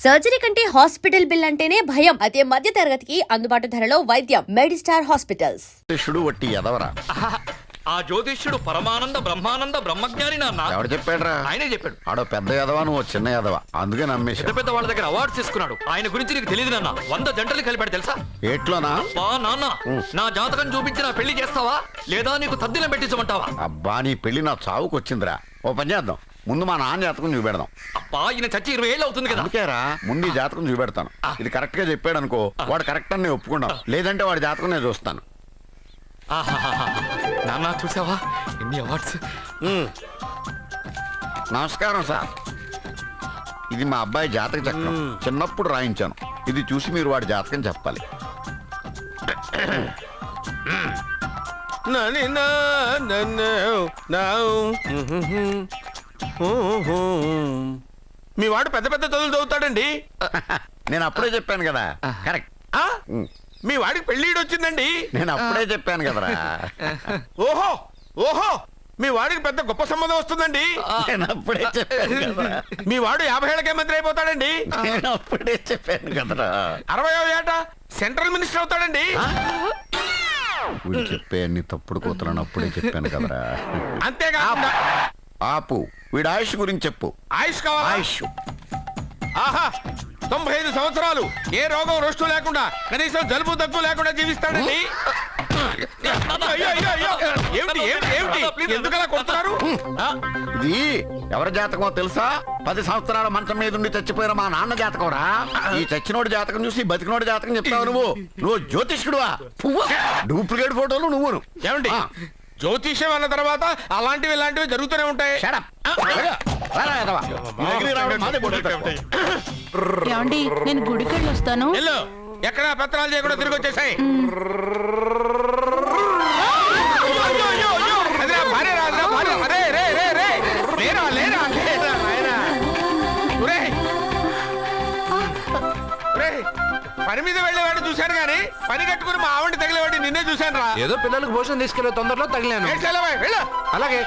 Surgery కంటే hospital bill అంటేనే భయం. అదే మధ్య తరగతికి అందుబాటు ధరలో వైద్యం. Medistar hospitals. వట్టి ఎదవరా ఆ జ్యోతిష్యుడు పరమానంద బ్రహ్మానంద బ్రహ్మజ్ఞాని నాన్న. ఎవడు చెప్పాడురా? ఆయనే చెప్పాడు. ఆడో పెద్ద ఎదవా, నువ్వు చిన్న ఎదవా, అందుకే నమ్మేశా. పెద్ద పెద్ద వాళ్ళ దగ్గర అవార్డ్స్ తీసుకున్నాడు. ఆయన గురించి నీకు తెలియదు నాన్న. 100 జంటలు కలిపాడు తెలుసా? ఏట్లోనా? నాన్న, నా జాతకం చూపించి నా పెళ్లి చేస్తావా లేదా నీకు తద్దిలం పెట్టించమంటావా? అబ్బా, నీ పెళ్లి నా చావుకు వచ్చిందిరా. ఓ పని చేద్దాం, ముందు మా నాన్న జాతకం చూపెడదాం. అబ్బా, ఈయన చచ్చి 20 ఏళ్ళు అవుతుంది కదా. అందుకేరా ముందు ఈ జాతకం చూపెడతాను. ఇది కరెక్ట్ గా చెప్పాడు అనుకో, వాడు కరెక్ట్ అని నేను ఒప్పుకుంటాం. లేదంటే వాడి జాతకం నేను చూస్తాను. నాన్న, చూసావా ఎన్ని అవార్డ్స్? నమస్కారం సార్, ఇది మా అబ్బాయి జాతక చక్రం. చిన్నప్పుడు రాయించాను. ఇది చూసి మీరు వాడి జాతకం చెప్పాలి. మీ వాడు పెద్ద పెద్ద చదువులు చదువుతాడండి. నేను అప్పుడే చెప్పాను కదా. కరెక్ట్. మీ వాడికి పెళ్ళిడు వచ్చిందండి. నేను అప్పుడే చెప్పాను కదరా. ఓహో ఓహో, మీ వాడికి పెద్ద గొప్ప సంబంధం వస్తుందండి. నేను అప్పుడే చెప్పాను కదా. మీ వాడు 50 ఏళ్ళకే మంత్రి అయిపోతాడండి. నేను అప్పుడే చెప్పాను కదరా. 60వ ఏట సెంట్రల్ మినిస్టర్ అవుతాడండి. వీడు చెప్పే అన్ని తప్పుడు కూతురని అప్పుడే చెప్పాను కదరా. అంతేకాకుండా ఆపు, వీడి ఆయుష్ గురించి చెప్పు. ఆయుష్ కావాలా? ఆయుష్ ఆహా, 95 సంవత్సరాలు ఏ రోగం రొస్టు లేకుండా, కనీసం జలుబు దగ్గు లేకుండా జీవిస్తాడండి. అయ్యో, అయ్యో, అయ్యో. ఏమిటి ఏమిటి ఏమిటి, ఎందుకలా కొడుతున్నారు? ఇది ఎవరి జాతకమో తెలుసా? 10 సంవత్సరాల మంచం మీద ఉండి చచ్చిపోయిన మా నాన్న జాతకం రా. ఈ చచ్చినోడి జాతకం చూసి బతికినోడి జాతకం చెప్తావు నువ్వు జ్యోతిష్కుడువా? డూప్లికేట్ ఫోటోలు నువ్వును. ఏమండి, జ్యోతిష్యం అన్న తర్వాత అలాంటివి ఇలాంటివి జరుగుతూనే ఉంటాయి. ఏమండి, నేను గుడికి వెళ్ళి వస్తాను. వెళ్ళు, ఎక్కడ పత్రాలు చేయకుండా తిరిగి వచ్చేసాయి. పని మీద వెళ్ళేవాడిని చూశాను గానీ పని కట్టుకుని మా ఆవిడ తగిలేవాడిని నిన్నే చూశాను రా. ఏదో పిల్లలకు భోజనం తీసుకెళ్లే తొందరలో తగిలాను. అలాగే.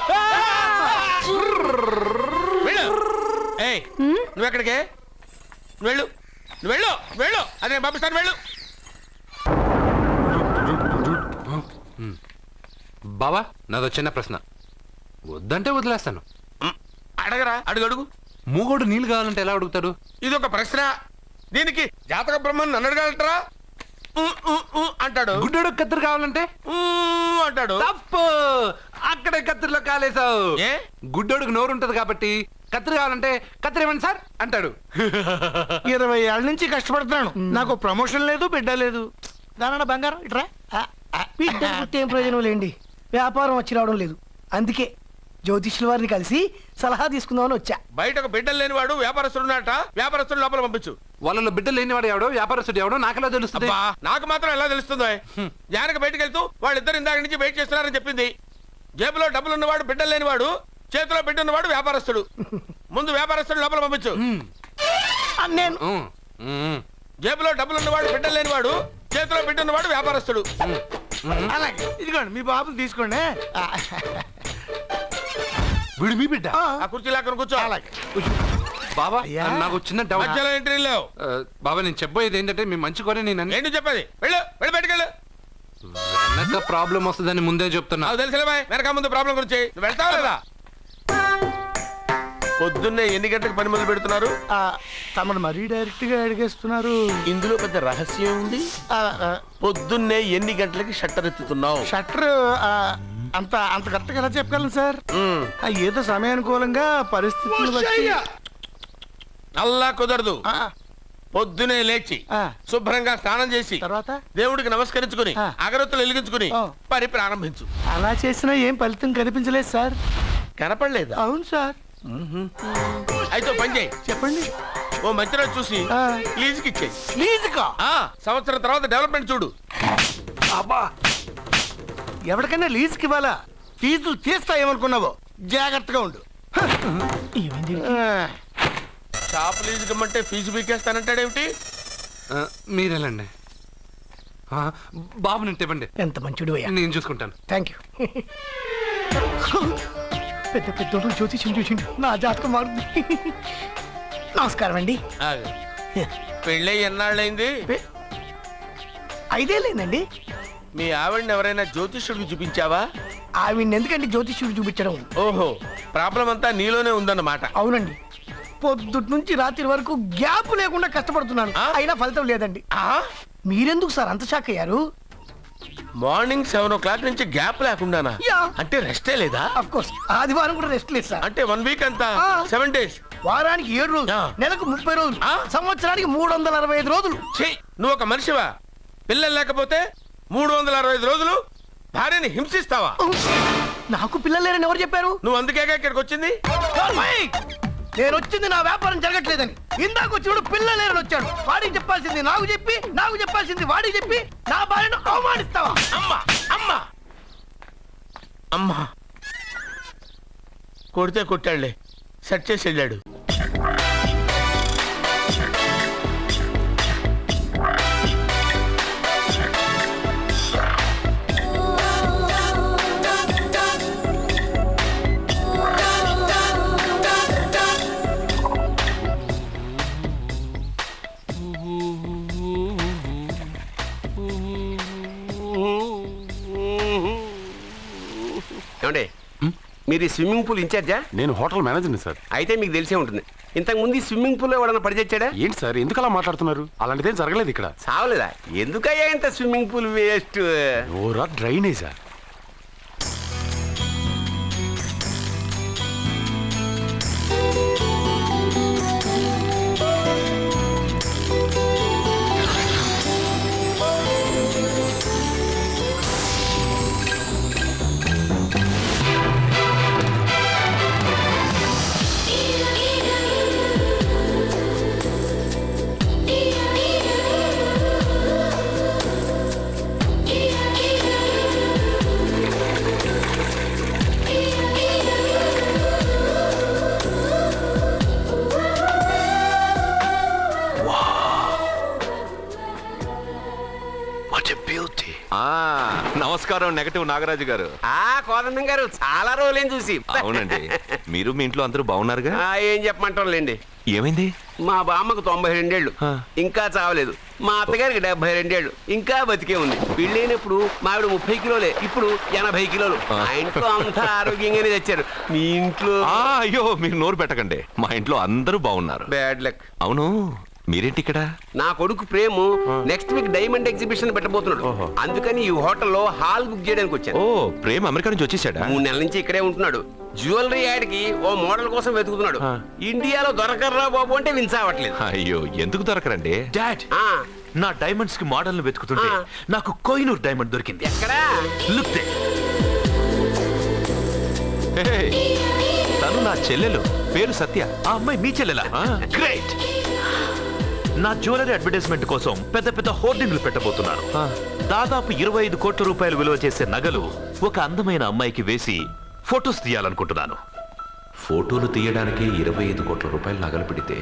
నువ్వెక్కడికే? వెళ్ళు, నువ్వు వెళ్ళు, వెళ్ళు, అదే పంపిస్తాను, వెళ్ళు. బావా, నాదో చిన్న ప్రశ్న. వద్దంటే వదిలేస్తాను. అడగరా, అడుగు అడుగు. మూగోడు నీళ్ళు కావాలంటే ఎలా అడుగుతాడు? ఇది ఒక ప్రశ్న. దీనికి జాతక బ్రహ్మను నన్ను అడగలటరా? అంటాడు. గుడ్డోడు కత్తిరి కావాలంటే అంటాడు. తప్పు, అక్కడే కత్తిరిలో కాలేసావు. ఏ? గుడ్డోడుకు నోరు ఉంటది కాబట్టి కత్తిరి కావాలంటే కత్తిరి ఇవ్వండి సార్ అంటాడు. 20 ఏళ్ళ నుంచి కష్టపడుతున్నాను, నాకు ప్రమోషన్ లేదు, బిడ్డ లేదు. దానన్న బంగారం ఇట్రా. బిడ్డ పుట్టే ఏం ప్రయోజనం లేండి, వ్యాపారం వచ్చి రావడం లేదు. అందుకే జ్యోతిష్యుల వారిని కలిసి సలహా తీసుకుందామని వచ్చా. బయట ఒక బిడ్డలు లేనివాడు వ్యాపారస్తుడు ఉన్నట. వ్యాపారస్తుడు లోపల పంపించు. వాళ్ళలో బిడ్డలు లేనివాడు ఎవడో వ్యాపారస్తుడు ఎవడో నాకెలా తెలుస్తుంది? నాకు మాత్రం ఎలా తెలుస్తుందో? జానకి బయటకు వెళ్తూ వాళ్ళిద్దరు ఇందాక నుంచి వెయిట్ చేస్తున్నారని చెప్పింది. జేబులో డబ్బులు ఉన్నవాడు బిడ్డలు లేనివాడు, చేతిలో బిడ్డ ఉన్నవాడు వ్యాపారస్తుడు. ముందు వ్యాపారస్తుడు లోపల పంపించు. నేను జేబులో డబ్బులు ఉన్నవాడు బిడ్డలు లేనివాడు, చేతిలో బిడ్డ ఉన్నవాడు వ్యాపారస్తుడు. అలాగే, ఇదిగోండి మీ బాబుని తీసుకోండి. వీడు మీ బిడ్డ? ఆ కుర్చీ లాక్కను కూర్చో. బాబా, నాకు చిన్న డౌట్. మధ్యలో ఎంట్రీ లేవు. బాబా, నేను చెప్పబోయేది ఏంటంటే మీ మంచి కోరే నేను ఏంటి చెప్పేది? వెళ్ళు, వెళ్ళి బయటకు వెళ్ళు. వెనక ప్రాబ్లం వస్తుందని ముందే చెప్తున్నా. నాకు తెలుసులే బాయ్, వెనక ముందు ప్రాబ్లం గురించి. నువ్వు వెళ్తావా లేదా? పొద్దున్నే ఎన్ని గంటలకు పని మొదలు పెడుతున్నారు? తమను మరీ డైరెక్ట్ గా అడిగేస్తున్నారు. ఇందులో పెద్ద రహస్యం ఉంది. పొద్దున్నే ఎన్ని గంటలకి షట్టర్ ఎత్తుతున్నావు? షట్టర్ అంత అంత కరెక్ట్గా ఎలా చెప్పగలను సార్? ఏదో సమయానుకూలంగా పరిస్థితులు బట్టి. అల్లా కుదరదు. పొద్దునే లేచి శుభ్రంగా స్నానం చేసి తర్వాత దేవుడికి నమస్కరించుకుని అగరత్తులు వెలిగించుకుని పని ప్రారంభించు. అలా చేసినా ఏం ఫలితం కనిపించలేదు సార్. కనపడలేదు? అవును సార్. అయితే పని చేయి. చెప్పండి. ఓ మంచి రోజు చూసి లీజుకి ఇచ్చేయి. లీజుకా? సంవత్సరం తర్వాత డెవలప్మెంట్ చూడు. అబ్బా, ఎవరికైనా లీజుకి ఇవ్వాలా? ఫీజులు తీస్తాయేమనుకున్నావో, జాగ్రత్తగా ఉండు. షాప్ లీజుకి ఇమ్మంటే ఫీజు పీకేస్తానంటాడేమిటి? మీరేలండి. బాబు నేను ఇవ్వండి. ఎంత మంచిడు, నేను చూసుకుంటాను. Thank you. పెద్ద పెద్దోడు జ్యోతిష్యం చూసిండు, నా జాతకం మారుంది. నమస్కారం అండి. పెళ్ళై ఎన్నాళ్ళైంది? 5 ఏళ్ళైందండి. మీ ఆవిడని ఎవరైనా జ్యోతిష్యుడికి చూపించావా? ఆవిడ ఎందుకండి జ్యోతిష్యుడు చూపించడం? ఓహో, ప్రాబ్లం అంతా నీలోనే ఉందన్నమాట. అవునండి, పొద్దుటి నుంచి రాత్రి వరకు గ్యాప్ లేకుండా కష్టపడుతున్నాను, అయినా ఫలితం లేదండి. మీరెందుకు సార్ అంత షాక్ అయ్యారు? మార్నింగ్ 7 o'clock నుంచి గ్యాప్ లేకుండానా? యా. అంటే రెస్టే లేదా? అఫ్ కోర్స్ ఆదివారం కూడా రెస్ట్ లేదు సార్. అంటే 1 week అంతా 7 days. వారానికి 7 రోజులు, ఆ. నెలకు 30 రోజులు, ఆ. సంవత్సరానికి 365 రోజులు. ఛీ, నువ్వు ఒక మనిషివా? పిల్లలు లేకపోతే 365 రోజులు భార్యని హింసిస్తావా? నాకు పిల్లలు లేరని ఎవరు చెప్పారు? నువ్వు అందుకేగా ఇక్కడికి వచ్చింది. నేను వచ్చింది నా వ్యాపారం జరగట్లేదని. ఇందాక వచ్చినప్పుడు పిల్లలు లేరని వచ్చాడు. వాడికి చెప్పాల్సింది నాకు చెప్పి, నాకు చెప్పాల్సింది వాడికి చెప్పి నా భార్యను అవమానిస్తావా? అమ్మా అమ్మా అమ్మా, కొడితే కొట్టాడులే, సెట్ చేసి వెళ్ళాడు. ఏమండి, మీరు ఈ స్విమ్మింగ్ పూల్ ఇన్ఛార్జా? నేను హోటల్ మేనేజర్ని సార్. అయితే మీకు తెలిసే ఉంటుంది. ఇంతకు ముందు ఈ స్విమ్మింగ్ పూల్ ఎవడన్నా పడిచచ్చాడా? ఏంటి సార్ ఎందుకు అలా మాట్లాడుతున్నారు? అలాంటిదేం జరగలేదు ఇక్కడ. సావలేదా? ఎందుకయ్యా ఇంత స్విమ్మింగ్ పూల్ వేస్ట్? ఓరా డ్రైనేజా? నమస్కారం నెగటివ్ నాగరాజు గారు. కోదండం గారు, చాలా రోజులేం చూసి. అవునండి, మీరు మీ ఇంట్లో అందరూ బాగున్నారుగా? ఏం చెప్పమంటారులేండి. ఏమైంది? మా బామ్మకు 92 ఏళ్ళు, ఆ. ఇంకా చావలేదు. మా అత్తగారికి 72 ఏళ్ళు, ఇంకా బతికే ఉంది. పెళ్ళైనప్పుడు మావిడ 30 కిలోలే, ఇప్పుడు 80 కిలోలు. మా ఇంట్లో అంతా ఆరోగ్యంగానే తెచ్చారు. మీ ఇంట్లో? అయ్యో, మీరు నోరు పెట్టకండి. మా ఇంట్లో అందరూ బాగున్నారు. Bad luck. అవును, మీరేంటి ఇక్కడ? నా కొడుకు ప్రేము నెక్స్ట్ వీక్ డైమండ్ ఎగ్జిబిషన్ పెట్టబోతున్నాడు. అందుకని ఈ హోటల్లో హాల్ బుక్ చేయడానికి వచ్చాను. ఓ, ప్రేమ్ అమెరికా నుంచి వచ్చేసాడా? 3 నెలల నుంచి ఇక్కడే ఉంటున్నాడు. జ్యువెలరీ యాడ్ కి ఓ మోడల్ కోసం వెతుకుతున్నాడు. ఇండియాలో దొరకర్రా బాబు అంటే విన్సావట్లేదు. అయ్యో, ఎందుకు దొరకరండి? డాడ్, ఆ, నా డైమండ్స్ కి మోడల్ వెతుకుతుంటే నాకు కోహినూర్ డైమండ్ దొరికింది. ఎక్కడా? Look they. హే, తను నా చెల్లెలు, పేరు సత్య. ఆ అమ్మాయి మీ చెల్లెలా? గ్రేట్. నా జ్యువెలరీ అడ్వర్టైజ్మెంట్ కోసం పెద్ద పెద్ద హోర్డింగ్లు పెట్టబోతున్నాను. దాదాపు 25 కోట్ల రూపాయలు విలువ చేసే నగలు ఒక అందమైన అమ్మాయికి వేసి ఫొటోస్ తీయాలనుకుంటున్నాను. ఫోటోలు తీయడానికి 25 కోట్ల రూపాయలు నగలు పెడితే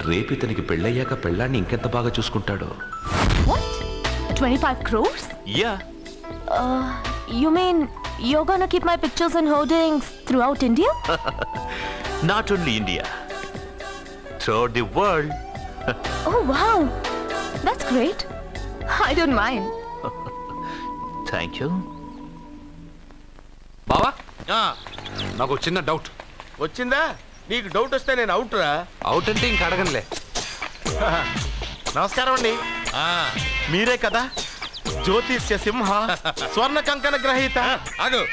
రేపు ఇతనికి పెళ్ళయ్యాక పెళ్ళాన్ని ఇంకెంత బాగా చూసుకుంటాడో. What? 25 crores? Yeah. You mean you're gonna keep my pictures and hoardings throughout India? Not only India, throughout the world. Oh wow, that's great. I don't mind. Thank you. బావా, నాకు చిన్న డౌట్ వచ్చిందా? నీకు డౌట్ వస్తే నేను out రా. Out అంటే ఇంక అడగనులే. నమస్కారం అండి. మీరే కదా జ్యోతిష్య సింహ స్వర్ణ కంకణ గ్రహీత? ఆగు,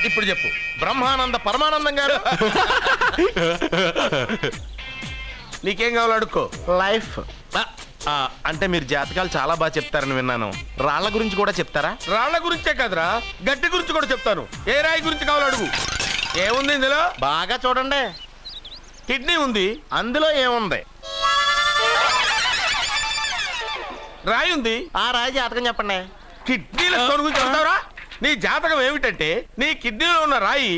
ఇప్పుడు చెప్పు. బ్రహ్మానంద పరమానందం గారు. నీకేం కావాలో అడుక్కో. లైఫ్ అంటే మీరు జాతకాలు చాలా బాగా చెప్తారని విన్నాను. రాళ్ల గురించి కూడా చెప్తారా? రాళ్ల గురించే కదరా, గడ్డి గురించి కూడా చెప్తాను. ఏ రాయి గురించి కావాలో అడుగు. ఏముంది ఇందులో? బాగా చూడండి. కిడ్నీ ఉంది. అందులో ఏముంది? రాయి ఉంది. ఆ రాయి జాతకం చెప్పండి. కిడ్నీల స్టోన్ గురించి చెప్తావురా? నీ జాతకం ఏమిటంటే నీ కిడ్నీలో ఉన్న రాయి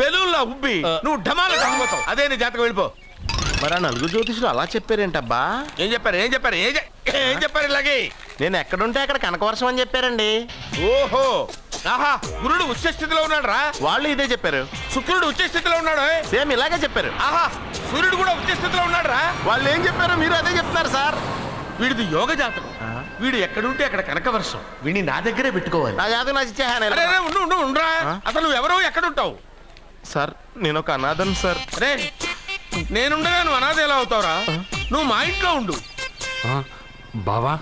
బెలూన్లా ఉబ్బి నువ్వు ఢమాల చచ్చిపోతావు. అదే నీ జాతకం. వెళ్ళిపో. మరి ఆ నలుగురు జ్యోతిషులు అలా చెప్పారేంటబ్బా? ఏం చెప్పారు? ఏం చెప్పారు? ఏం చెప్పారు? ఇలాగే నేను ఎక్కడుంటే అక్కడ కనకవర్షం అని చెప్పారండి. ఓహో, ఆహా, గురుడు ఉచ్చ స్థితిలో ఉన్నాడు రా. వాళ్ళు ఇదే చెప్పారు. శుక్రుడు ఉచ్చ స్థితిలో ఉన్నాడు. సేమ్ ఇలాగే చెప్పారు. ఆహా, సూర్యుడు కూడా వచ్చే స్థితిలో ఉన్నాడు రా. వాళ్ళు ఏం చెప్పారో మీరు అదే చెప్తున్నారు సార్. వీడిది యోగ జాతకం. వీడు ఎక్కడుంటే అక్కడ కనకవర్షం. వీడిని నా దగ్గరే పెట్టుకోవాలి. నా జాతకం నాకు ఇచ్చేహాను. అరే అరే, ఉండు ఉండు ఉండురా. అసలు నువ్వు ఎవరో ఎక్కడుంటావు? సార్ నేను ఒక అనాథను సార్. అరే నేనుండగా నువ్వు అనాథ ఎలా అవుతావురా? నువ్వు మా ఇంట్లో ఉండు. బావా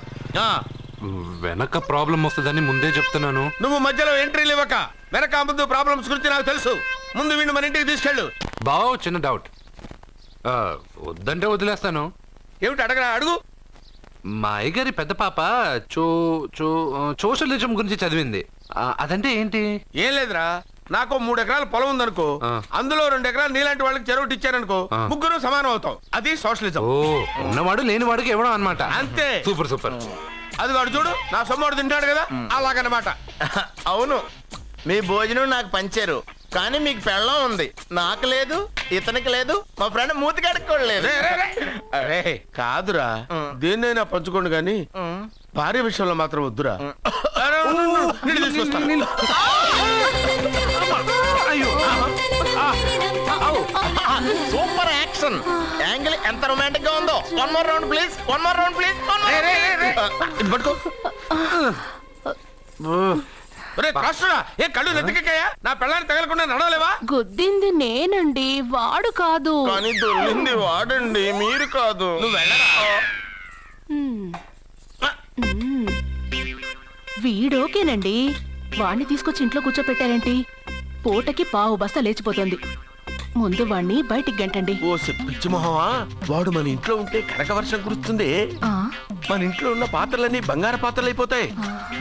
ఆ, వెనక ప్రాబ్లం వస్తుందని ముందే చెప్తున్నాను. నువ్వు మధ్యలో ఎంట్రీలు ఇవ్వక. వెనక ముందు ప్రాబ్లమ్స్ గురించి నాకు తెలుసు. ముందు వీడిని మన ఇంటికి తీసుకెళ్ళు. బావా చిన్న డౌట్. వద్దంటే వదిలేస్తాను. ఏమిటి అడగరా? అడుగు. మా అయ్యగారి పెద్ద పాప సోషలిజం గురించి చదివింది. అదంటే ఏంటి? ఏం లేదురా, నాకు 3 ఎకరాల పొలం ఉందనుకో, అందులో 2 ఎకరాలు నీలాంటి వాళ్ళకి చెరువు ఇచ్చారనుకో, ముగ్గురు సమానం అవుతాం. అది సోషలిజం. ఓ, ఉన్నవాడు లేని వాడికి ఇవ్వడం అన్నమాట. అంతే. Super super. అది వాడు చూడు, నా సొమ్మడు తింటాడు కదా, అలాగనమాట. అవును, మీ భోజనం నాకు పంచారు, కానీ మీకు పెళ్ళం ఉంది, నాకు లేదు, ఇతనికి లేదు, మా ఫ్రెండ్ మూతి కడుక్కోలేదు. అరే కాదురా, దేన్నైనా పంచుకోండి గాని భార్య విషయంలో మాత్రం వద్దురా. నీళ్ళు తీసుకొస్తాను. సూపర్ యాక్షన్ యాంగిల్ ఎంత రొమాంటిక్ గా ఉందో. One more round please, one more round please. ఇది పట్టుకో. ఏ కళ్ళు నెత్తికెక్కాయా? నా పెళ్ళాన్ని తగలకుండా నడవలేవా? గుద్దింది నేనండి, వాడు కాదు. కానీ దొల్లింది వాడండి, మీరు కాదు. నువ్వు వెళ్ళరా? వీడోకేనండి, వాణ్ణి తీసుకొచ్చి ఇంట్లో కూర్చోపెట్టారేంటి? పూటకి పావు బస్తా లేచిపోతుంది. ముందు వాణ్ణి బయటికి గంటండి. ఓ పిచ్చి మొహమా, వాడు మన ఇంట్లో ఉంటే కనక వర్షం కురుస్తుంది. మన ఇంట్లో ఉన్న పాత్రలన్నీ బంగారు పాత్రలు అయిపోతాయి.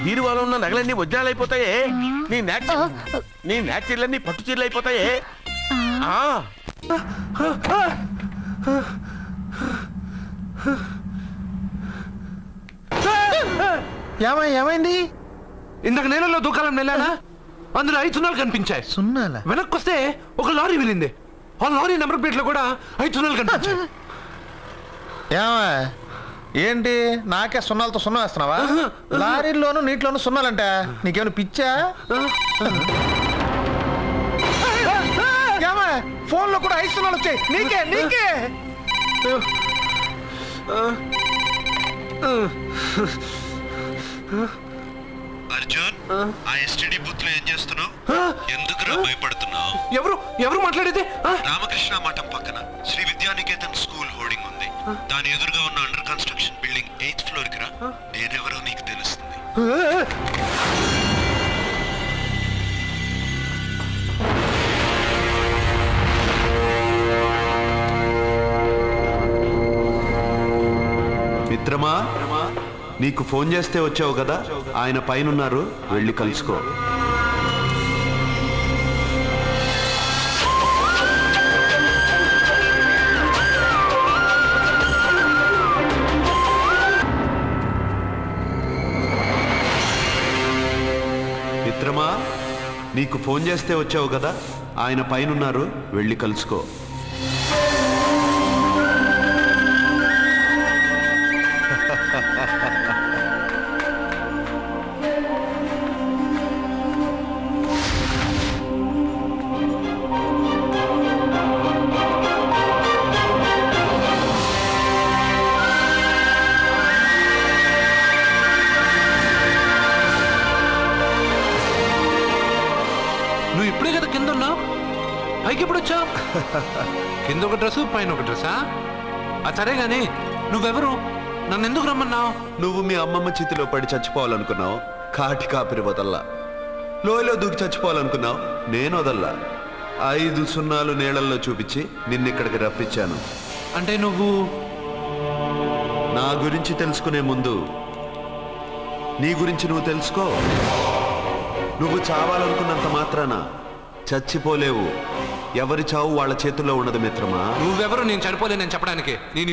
బీరువాలో ఉన్న నగలన్నీ వజ్రాలు అయిపోతాయి. నీ నాచీర్లన్నీ పట్టు చీరలు అయిపోతాయి. ఏమైంది? ఇందాక నేలలో దూకాలం నెలానా, అందులో 5 సున్నాలు కనిపించాయి. సున్నాలా? వెనక్కి వస్తే ఒక లారీ వెళ్ళింది. ఆ లారీ నెంబర్ ప్లేట్ లో కూడా 5 సున్నాలు కనిపించాయి. ఏంటి నాకే సున్నాలతో సున్నా వేస్తున్నావా? లారీల్లోనూ నీటిలోనూ సున్నాలంట. నీకేమైనా పిచ్చా? ఫోన్ లో కూడా 5 సున్నాలు వచ్చాయి. నీకే నీకే అర్జున్, ఆ ఎస్టీడీ బూత్ లో ఏం చేస్తున్నావు? ఎందుకురా భయపడుతున్నావు? ఎవరు మాట్లాడేది? రామకృష్ణ మఠం పక్కన శ్రీ విద్యానికేతన్ స్కూల్ హోర్డింగ్ ఉంది. దాని ఎదురుగా ఉన్న under construction building 8th floor కి రా. నేనెవరో నీకు తెలుస్తుంది. మిత్రమా, నీకు ఫోన్ చేస్తే వచ్చావు కదా, ఆయన పైనున్నారు, వెళ్ళి కలుసుకో. మిత్రమా, నీకు ఫోన్ చేస్తే వచ్చావు కదా, ఆయన పైనున్నారు, వెళ్ళి కలుసుకో. నువ్వు ఇప్పుడే కదా కింద ఉన్నావు, పైకి ఎప్పుడు వచ్చావు? కింద ఒక డ్రెస్, పైన ఒక డ్రెస్సా? సరే గాని నువ్వెవరు? నన్ను ఎందుకు రమ్మన్నావు? నువ్వు మీ అమ్మమ్మ చేతిలో పడి చచ్చిపోవాలనుకున్నావు, కాటి కాపిరి వదల్లా. లోయలో దూకి చచ్చిపోవాలనుకున్నావు, నేను వదల్లా. 5 సున్నాలు నీళ్ళల్లో చూపించి నిన్నిక్కడికి రప్పించాను. అంటే నువ్వు నా గురించి తెలుసుకునే ముందు నీ గురించి నువ్వు తెలుసుకో. నువ్వు చావాలనుకున్నంత మాత్రాన చచ్చిపోలేవు. ఎవరి చావు వాళ్ళ చేతుల్లో ఉండదు మిత్రమా. నువ్వెవరు నేను చనిపోలేనని చెప్పడానికి? నేను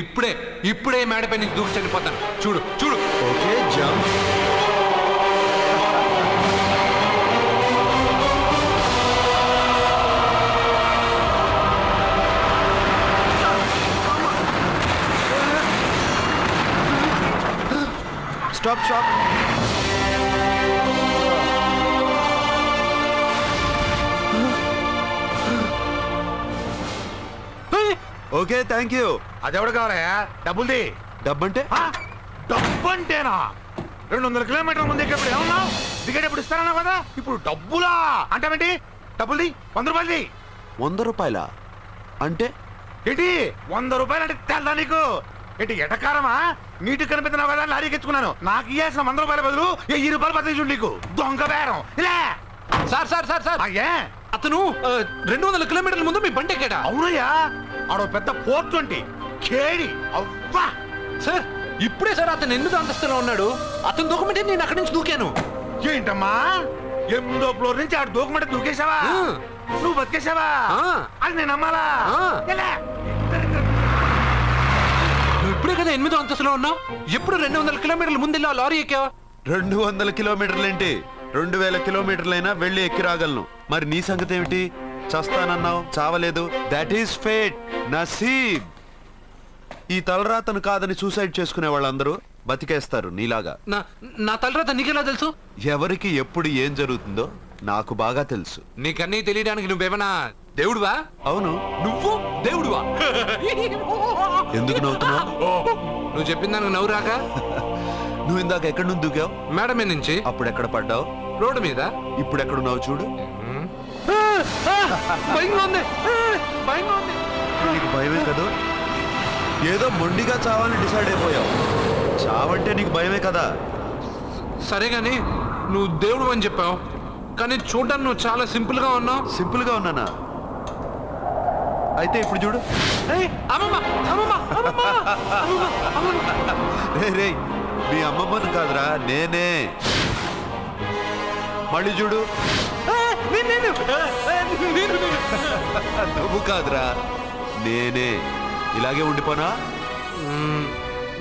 ఇప్పుడే మేడపై నుంచి దూకి చనిపోతాను. చూడు చూడు. Okay, jump. Stop. Okay thank you. అదెవడు కావాలయా? డబ్బుల్ది. డబ్బంటే డబ్బు అంటేనా? 200 కిలోమీటర్ల ముందు ఎక్కడ ఏమన్నావు? టికెట్ ఎప్పుడు ఇస్తారన్నా కదా, ఇప్పుడు డబ్బులా అంటావేంటి? డబ్బుల్ది, 100 రూపాయలది. 100 రూపాయల అంటే ఏంటి 100 రూపాయలు అంటే తెల్దా నీకు? ఏంటి ఎటకారమా? నీటికి కనిపిస్తున్నావు కదా లారీకి ఎత్తుకున్నాను. నాకు ఇయ్యాల్సిన 100 రూపాయల బదులు 1000 రూపాయలు బదిలీ చూడు నీకు. దొంగ బేరం ఇలా. సార్ సార్ సార్ సార్ అయ్యే అతను 200 కిలోమీటర్ల ముందు మీ బండి ఎక్కాడా? అవునయ్యా, ఆడో పెద్ద పోర్ట్ వంటి కేడి. అవ్వా సార్ ఇప్పుడే సార్ అతను 8వ అంతస్తులో ఉన్నాడు. అతను దూకమంటే నేను అక్కడి నుంచి దూకాను. ఏంటమ్మా 8వ ఫ్లోర్ నుంచి ఆడు దూకమంటే దూకేశావా? నువ్వు బతికేశావా? అది నేను నమ్మాలా? ఎలా? నువ్వు ఇప్పుడే కదా 8వ అంతస్తులో ఉన్నావు. ఎప్పుడు 200 కిలోమీటర్ల ముందు వెళ్ళి ఆ లారీ ఎక్కావా? 200 కిలోమీటర్లు ఏంటి, 2000 కిలోమీటర్లైనా వెళ్ళి ఎక్కి రాగలను. మరి నీ సంగతి ఏమిటి? చస్తానన్నావు, చావలేదు. That is fate, నసీబ్. ఈ తలరాతను కాదని సూసైడ్ చేసుకునే వాళ్ళందరూ బతికేస్తారు నీలాగా. నా తలరాత నీకెలా తెలుసు? ఎవరికి ఎప్పుడు ఏం జరుగుతుందో నాకు బాగా తెలుసు. నీకన్నీ తెలియడానికి నువ్వేమన్నా దేవుడువా? అవును. నువ్వు దేవుడువా? ఎందుకు నవ్వుతున్నావు? నువ్వు చెప్పిన దానికి నవ్వు రాక? నువ్వు ఇందాక ఎక్కడి నుంచి దూకావు? మేడ మీద నుంచి. అప్పుడు ఎక్కడ పడ్డావు? రోడ్డు మీద. ఇప్పుడు ఎక్కడున్నావు చూడు. భయంగా ఉంది, భయంగా ఉంది. నీకు భయమే కదా? ఏదో మొండిగా చావాలని డిసైడ్ అయిపోయావు. చావంటే నీకు భయమే కదా? సరే గాని నువ్వు దేవుడు అని చెప్పావు, కానీ చూడడానికి నువ్వు చాలా సింపుల్ గా ఉన్నావు. సింపుల్ గా ఉన్నానా? అయితే ఇప్పుడు చూడు. రే మీ అమ్మమ్మను కాదురా, నేనే. మళ్ళీ చూడు. నువ్వు కాదురా, నేనే. ఇలాగే ఉండిపోనా?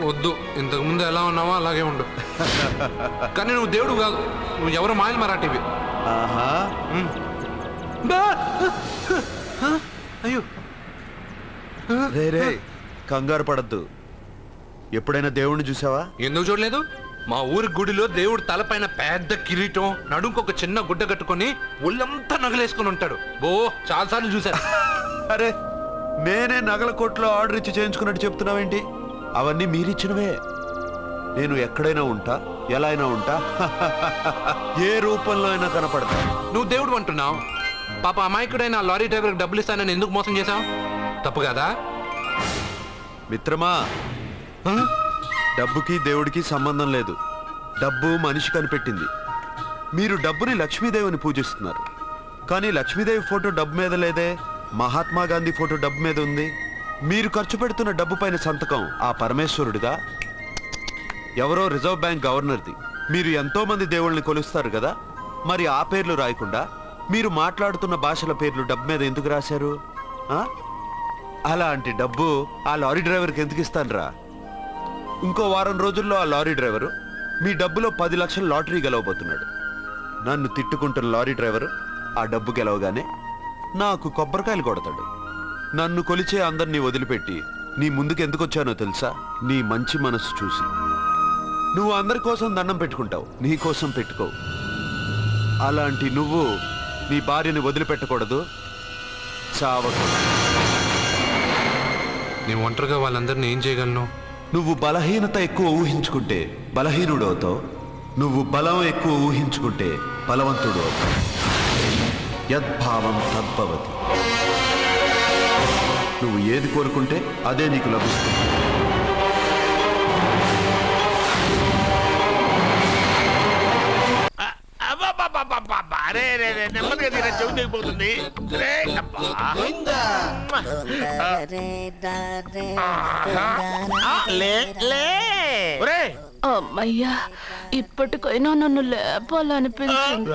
వద్దు, ఇంతకు ముందు ఎలా ఉన్నావో అలాగే ఉండు. కానీ నువ్వు దేవుడు కాదు, నువ్వు ఎవరు మాయలు మరాఠీవి. ఆహా. అయ్యో రే రే కంగారు పడద్దు. ఎప్పుడైనా దేవుణ్ణి చూసావా? ఎందుకు చూడలేదు? మా ఊరి గుడిలో దేవుడు తలపైన పెద్ద కిరీటం, నడుంకొక చిన్న గుడ్డ కట్టుకొని ఒళ్ళంతా నగలేసుకుని ఉంటాడు. బో చాలాసార్లు చూశాను. అరే నేనే నగల కొట్లో ఆర్డర్ ఇచ్చి చేయించుకున్నట్టు చెప్తున్నావేంటి? అవన్నీ మీరిచ్చినవే. నేను ఎక్కడైనా ఉంటా, ఎలా అయినా ఉంటా, ఏ రూపంలో అయినా కనపడతా. నువ్వు దేవుడు అంటున్నావు. పాప అమాయకుడైన లారీ డ్రైవర్కి డబ్బులు ఇస్తానని ఎందుకు మోసం చేశావు? తప్పు కదా మిత్రమా? డబ్బుకి దేవుడికి సంబంధం లేదు. డబ్బు మనిషి కనిపెట్టింది. మీరు డబ్బుని లక్ష్మీదేవిని పూజిస్తున్నారు, కానీ లక్ష్మీదేవి ఫోటో డబ్బు మీద లేదే. మహాత్మా గాంధీ ఫోటో డబ్బు మీద ఉంది. మీరు ఖర్చు పెడుతున్న డబ్బు పైన సంతకం ఆ పరమేశ్వరుడిదా, ఎవరో రిజర్వ్ బ్యాంక్ గవర్నర్ది. మీరు ఎంతో మంది దేవుళ్ళని కొలుస్తారు కదా, మరి ఆ పేర్లు రాయకుండా మీరు మాట్లాడుతున్న భాషల పేర్లు డబ్బు మీద ఎందుకు రాశారు? అలాంటి డబ్బు ఆ లారీ డ్రైవర్కి ఎందుకు ఇస్తానురా? ఇంకో వారం రోజుల్లో ఆ లారీ డ్రైవరు మీ డబ్బులో 10 లక్షల లాటరీ గెలవబోతున్నాడు. నన్ను తిట్టుకుంటున్న లారీ డ్రైవరు ఆ డబ్బు గెలవగానే నాకు కొబ్బరికాయలు కొడతాడు. నన్ను కొలిచే అందరినీ వదిలిపెట్టి నీ ముందుకు ఎందుకు వచ్చానో తెలుసా? నీ మంచి మనసు చూసి. నువ్వు అందరి కోసం దండం పెట్టుకుంటావు, నీ కోసం పెట్టుకోవు. అలాంటి నువ్వు నీ భార్యని వదిలిపెట్టకూడదు, చావకూడదు. నేను ఒంటరిగా వాళ్ళందరినీ ఏం చేయగలను? నువ్వు బలహీనత ఎక్కువ ఊహించుకుంటే బలహీనుడు అవుతావు. నువ్వు బలం ఎక్కువ ఊహించుకుంటే బలవంతుడు అవుతావు. యద్భావం తద్భవతి. నువ్వు ఏది కోరుకుంటే అదే నీకు లభిస్తుంది. నెమ్మదిగా చెవి దిగిపోతుంది. అమ్మయ్యా, ఇప్పటికైనా నన్ను లేపాలనిపించింది.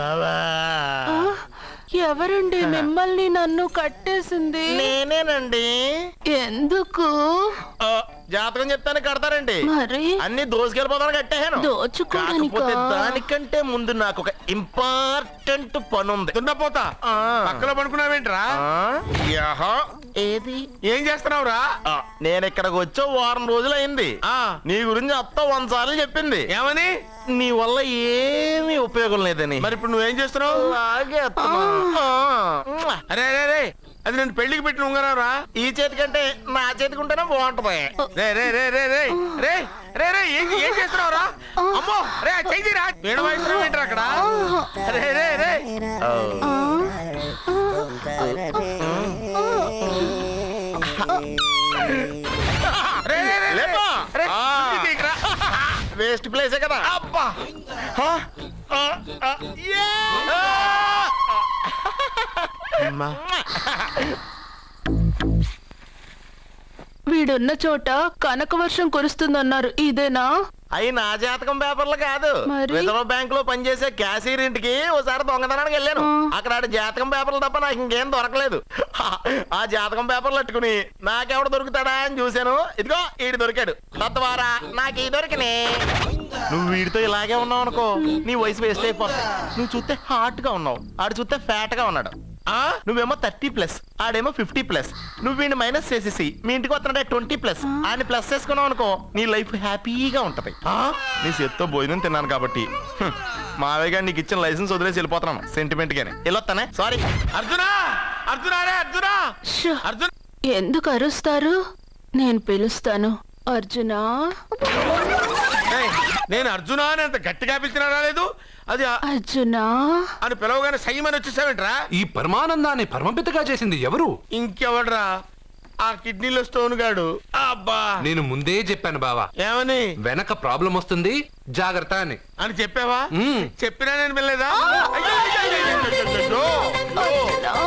ఎవరండి మిమ్మల్ని నన్ను కట్టేసింది? నేనేనండి. ఎందుకు? జాతకం చెప్తాను కడతారండి. మరి అన్ని దోసుకెళ్ళిపోతాను కట్టేహాను. కాకపోతే దానికంటే ముందు నాకు ఒక ఇంపార్టెంట్ పని ఉంది. దున్నపోతా పక్కలో పడుకున్నావేంట్రా? ఏది ఏం చేస్తున్నావురా? నేను ఇక్కడికి వచ్చే వారం రోజులు అయింది. నీ గురించి అత్త 100 సార్లు చెప్పింది. ఏమని? నీ వల్ల ఏమీ ఉపయోగం లేదని. మరి ఇప్పుడు నువ్వేం చేస్తున్నావు? అలాగే అరే అది నేను పెళ్లికి పెట్టిన ఉంగరం రా. ఈ చేతి కంటే నా చేతికి ఉంటేనే బాగుంటది. రే రే రే రే రే రే రే రే ఏం చేస్తున్నావు రా? అమ్మో రే చెయ్యిరా. వీణ వయసు ఏంట్రా అక్కడ? రే రే రే రే రే రే లేపా. రే ఆ. తీయకురా. వేస్ట్ ప్లేసే కదా. అబ్బా అమ్మా. వీడున్న చోట కనక వర్షం కురుస్తుందన్నారు ఇదేనా? అయి నా జాతకం పేపర్లు కాదు. మరి? రిజర్వ్ బ్యాంక్ లో పనిచేసే క్యాషియర్ ఇంటికి ఓసారి దొంగతనానికి వెళ్ళాను. అక్కడ ఆడి జాతకం పేపర్లు తప్ప నాకు ఇంకేం దొరకలేదు. ఆ జాతకం పేపర్లు పట్టుకుని నాకెవడ దొరుకుతాడా అని చూశాను. ఇదిగో ఈడు దొరికాడు. తద్వారా నాకు ఈ దొరికినే. నువ్వు వీడితో ఇలాగే ఉన్నావు అనుకో, నీ వయసు వేస్ట్ అయిపోతుంది. నువ్వు చూస్తే హాట్ గా ఉన్నావు, ఆడు చూస్తే ఫ్యాట్ గా ఉన్నాడు. నువ్వేమో 30+, ఆడేమో 50+. నువ్వు వీడిని మైనస్ చేసేసి మీ ఇంటికి వస్తున్నాడే 20+, ఆయన ప్లస్ చేసుకున్నావు అనుకో, నీ లైఫ్ హ్యాపీగా ఉంటది. నీ చేత్తో భోజనం తిన్నాను కాబట్టి మావయ్య గారు నీకు ఇచ్చిన లైసెన్స్ వదిలేసి వెళ్ళిపోతున్నాను సెంటిమెంట్ గానే. వెళ్ళొస్తానే. సారీ. అర్జునా అర్జునా రే అర్జునా షో! అర్జున్ ఎందుకు అరుస్తారు? నేను పిలుస్తాను. అర్జునా, ఏయ్, నేను అర్జునా అని అంత గట్టిగా పిలిచినా రాలేదు. అది అర్జునా అని పిలవగానే సైమని వచ్చేసావేంట్రా? ఈ పరమానందాన్ని పరమపితగా చేసింది ఎవరు? ఇంకెవడ్రా? ఆ కిడ్నీలో స్టోన్ గాడు. అబ్బా నేను ముందే చెప్పాను బావా, ఏమని వెనక ప్రాబ్లం వస్తుంది, జాగ్రత్త అని. అని చెప్పావా? మ్మ్. చెప్పినా నేను వెళ్ళలేదా? అయ్యో, అయ్యో, అయ్యో, అయ్యో, అయ్యో, అయ్యో.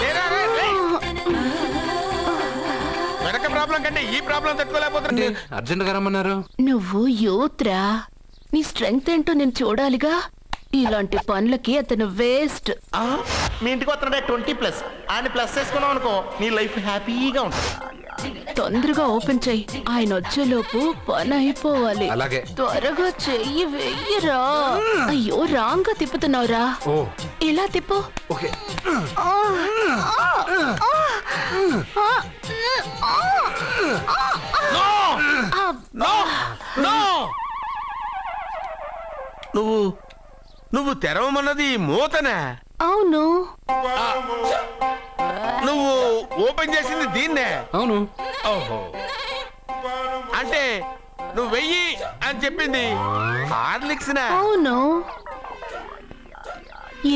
లేరా, రే, రే. వెనక ప్రాబ్లం కంటే ఈ ప్రాబ్లం తట్టుకోలేకపోతుంది. అర్జెంట్ గా రమ్మన్నారు. నువ్వు యూత్రా, నీ స్ట్రెంగ్త్ ఏంటో నేను చూడాలిగా. ఇలాంటి పనులకి అతను వేస్ట్. మీ ఇంటికి వస్తున్నాడే 20+, ఆయన ప్లస్ చేసుకున్నావు అనుకో, నీ లైఫ్ హ్యాపీగా ఉంటుంది. తొందరగా ఓపెన్ చెయ్యి, ఆయన వచ్చేలోపు పని అయిపోవాలి. అలాగే. త్వరగా చెయ్యి వెయ్యరా. అయ్యో రాంగ్ గా తిప్పుతున్నావురా. ఓ ఇలా తిప్పు. ఓకే. నో నో నువ్వు తెరవమన్నది మూతనే. అవును. నువ్వు ఓపెన్ చేసింది దీన్నే. అవును. ఓహో, అంటే నువ్వు వెయ్యి అని చెప్పింది హార్లిక్స్. అవును.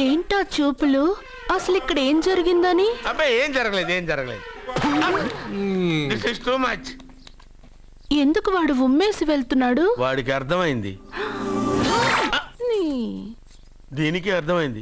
ఏంటా చూపులు? అసలు ఇక్కడ ఏం జరిగిందని? అబ్బాయి ఏం జరగలేదు, ఏం జరగలేదు. This is too much. ఎందుకు వాడు ఉమ్మేసి వెళ్తున్నాడు? వాడికి అర్థమైంది, నీ. దీనికి అర్థమైంది.